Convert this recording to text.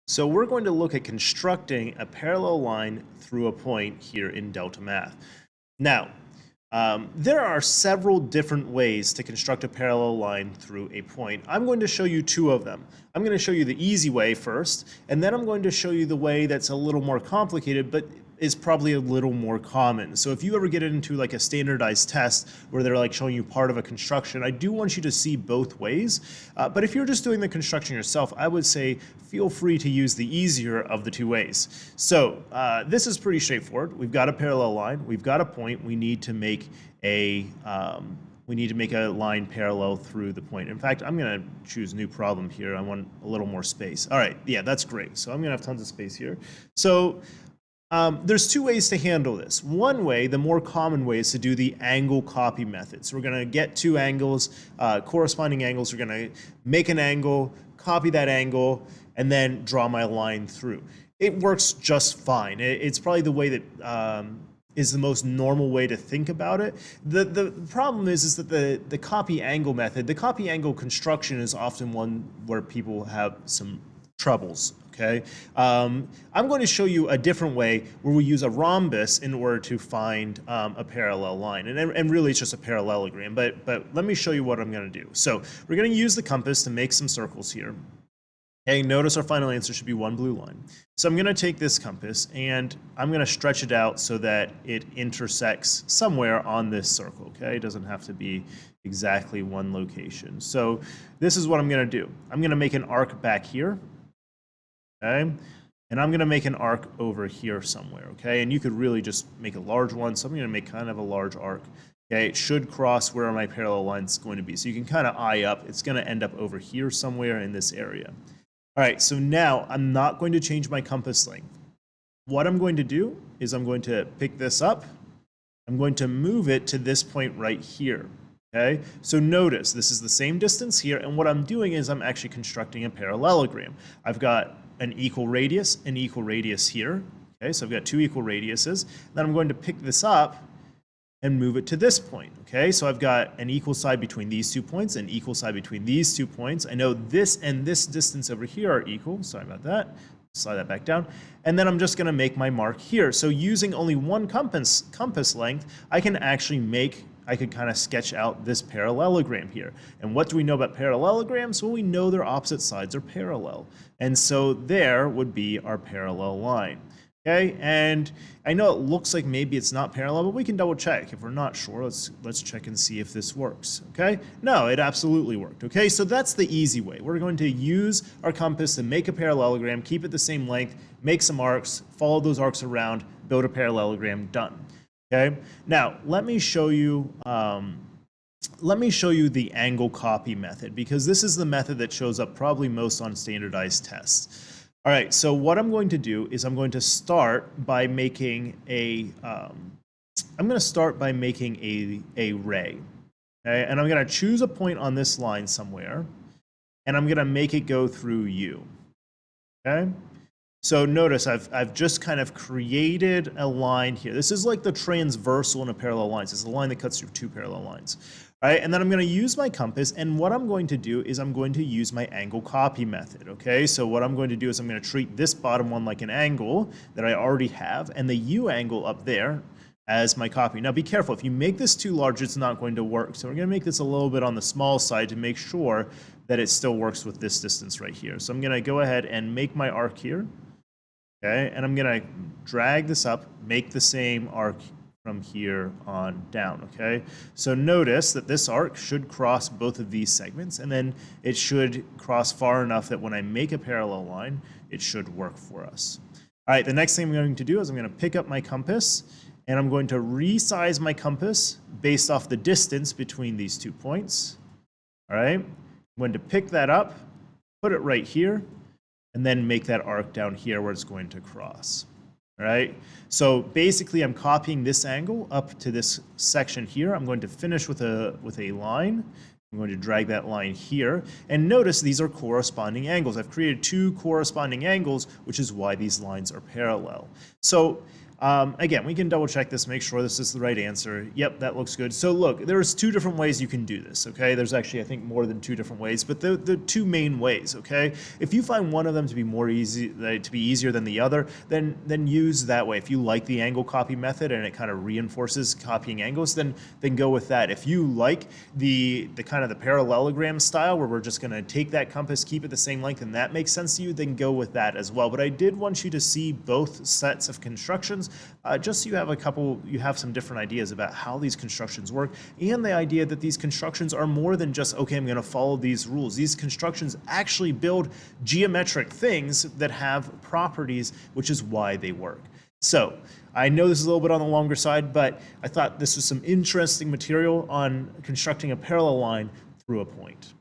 So we're going to look at constructing a parallel line through a point here in DeltaMath. Now, there are several different ways to construct a parallel line through a point. I'm going to show you two of them. I'm going to show you the easy way first, and then I'm going to show you the way that's a little more complicated, but is probably a little more common. So if you ever get into like a standardized test where they're like showing you part of a construction, I do want you to see both ways. But if you're just doing the construction yourself, I would say feel free to use the easier of the two ways. So this is pretty straightforward. We've got a parallel line, we've got a point, we need to make a line parallel through the point. In fact, I'm going to choose new problem here. I want a little more space. All right, yeah, that's great. So I'm going to have tons of space here. So there's two ways to handle this. One way, the more common way, is to do the angle copy method. So we're going to get two angles, corresponding angles. We're going to make an angle, copy that angle, and then draw my line through. It works just fine. It's probably the way that is the most normal way to think about it. The problem is that the copy angle method, the copy angle construction is often one where people have some troubles. Okay, I'm going to show you a different way where we use a rhombus in order to find a parallel line, and really it's just a parallelogram. But let me show you what I'm going to do. So we're going to use the compass to make some circles here. Okay, notice our final answer should be one blue line. So I'm going to take this compass and I'm going to stretch it out so that it intersects somewhere on this circle. Okay, it doesn't have to be exactly one location. So this is what I'm going to do. I'm going to make an arc back here. Okay, and I'm going to make an arc over here somewhere, okay? And you could really just make a large one, so I'm going to make kind of a large arc. Okay, it should cross where my parallel line is going to be. So you can kind of eye up. It's going to end up over here somewhere in this area. All right, so now I'm not going to change my compass length. What I'm going to do is I'm going to pick this up. I'm going to move it to this point right here. Okay, so notice this is the same distance here, and what I'm doing is I'm actually constructing a parallelogram. I've got an equal radius here. Okay, so I've got two equal radiuses. Then I'm going to pick this up and move it to this point. Okay, so I've got an equal side between these 2 points, an equal side between these 2 points. I know this and this distance over here are equal. Sorry about that. Slide that back down. And then I'm just going to make my mark here. So using only one compass length, I can kind of sketch out this parallelogram here. And what do we know about parallelograms? Well, we know their opposite sides are parallel. And so there would be our parallel line. Okay, and I know it looks like maybe it's not parallel, but we can double check. If we're not sure, let's check and see if this works. Okay, no, it absolutely worked. Okay, so that's the easy way. We're going to use our compass to make a parallelogram, keep it the same length, make some arcs, follow those arcs around, build a parallelogram, done. Okay, now let me show you the angle copy method, because this is the method that shows up probably most on standardized tests. All right, so what I'm going to do is I'm going to start by making a ray. Okay, and I'm going to choose a point on this line somewhere, and I'm going to make it go through U. Okay. So notice I've just kind of created a line here. This is like the transversal in a parallel line. This is the line that cuts through two parallel lines. All right, and then I'm going to use my compass, and what I'm going to do is I'm going to use my angle copy method. Okay, so what I'm going to do is I'm going to treat this bottom one like an angle that I already have, and the U angle up there as my copy. Now be careful, if you make this too large, it's not going to work. So we're going to make this a little bit on the small side to make sure that it still works with this distance right here. So I'm going to go ahead and make my arc here. Okay, and I'm going to drag this up, make the same arc from here on down. Okay, so notice that this arc should cross both of these segments, and then it should cross far enough that when I make a parallel line, it should work for us. All right, the next thing I'm going to do is I'm going to pick up my compass, and I'm going to resize my compass based off the distance between these 2 points. All right, I'm going to pick that up, put it right here, and then make that arc down here where it's going to cross. All right, so basically I'm copying this angle up to this section here. I'm going to finish with a line. I'm going to drag that line here, and notice these are corresponding angles. I've created two corresponding angles, which is why these lines are parallel. So Again, we can double check this, make sure this is the right answer. Yep, that looks good. So look, there's two different ways you can do this, okay? There's actually, I think, more than two different ways, but the two main ways, okay? If you find one of them to be easier than the other, then use that way. If you like the angle copy method and it kind of reinforces copying angles, then go with that. If you like the kind of the parallelogram style where we're just going to take that compass, keep it the same length, and that makes sense to you, then go with that as well. But I did want you to see both sets of constructions, just so you have some different ideas about how these constructions work, and the idea that these constructions are more than just, okay, I'm going to follow these rules. These constructions actually build geometric things that have properties, which is why they work. So I know this is a little bit on the longer side, but I thought this was some interesting material on constructing a parallel line through a point.